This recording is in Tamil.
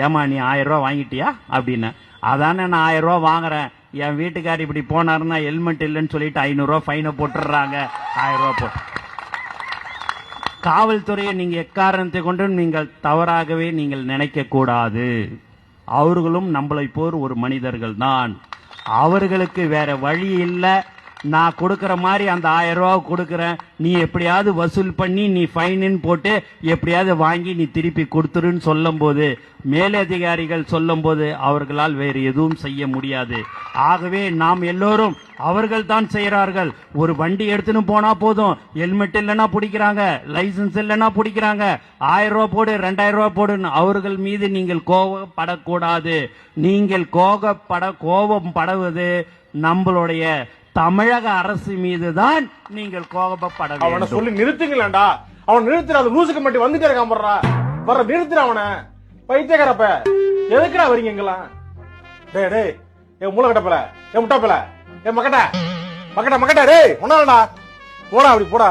ஏமா நீ 1000 ரூபா வாங்கிட்டியா அப்படின்னு. அதானே நான் 1000 ரூபா வாங்குறேன், என் வீட்டுக்கார் இப்படி போனாருன்னா ஹெல்மெட் இல்லைன்னு சொல்லிட்டு 500 ரூபா ஃபைனை போட்டுடுறாங்க. 1000 ரூபா போட்டு காவல்துறையை நீங்க எக்காரணத்தை கொண்டு நீங்கள் தவறாகவே நீங்கள் நினைக்க கூடாது. அவர்களும் நம்மளை போர் ஒரு மனிதர்கள் தான். அவர்களுக்கு வேற வழி இல்லை. நான் கொடுக்கற மாதிரி அந்த 1000 ரூபா கொடுக்கறேன், நீ எப்படியாவது வசூல் பண்ணி நீ ஃபைன் போட்டு எப்படியாவது வாங்கி நீ திருப்பி கொடுத்துருன்னு சொல்லும் போது, மேலதிகாரிகள் சொல்லும் போது அவர்களால் வேறு எதுவும் செய்ய முடியாது. ஆகவே நாம் எல்லோரும் அவர்கள் தான் செய்கிறார்கள். ஒரு வண்டி எடுத்துன்னு போனா போதும், ஹெல்மெட் இல்லைன்னா பிடிக்கிறாங்க, லைசன்ஸ் இல்லைன்னா பிடிக்கிறாங்க, 1000 ரூபா போடு 2000 ரூபா போடுன்னு. அவர்கள் மீது நீங்கள் கோபப்படக்கூடாது. நீங்கள் கோபம் படுவது நம்மளுடைய தமிழக அரசு மீதுதான் நீங்கள் கோபப்பட வேண்டும். அவனை சொல்லி நிறுத்துங்களா? அவன் நிறுத்துற அந்த லூசுக்கு மட்டும் வந்துட்டே இருக்கான். வர நிறுத்துற அவனை. பைத்தியக்காரப்ப எதுக்குடா வரீங்க எங்கெல்லாம்? டேய் டேய், என் மூளை கட்டப்பல, என் முட்டாப்பல, என் மக்கட்ட மக்கட்ட மக்கட்ட, டேய் ஒன்னாடா போடா, அப்படி போடா.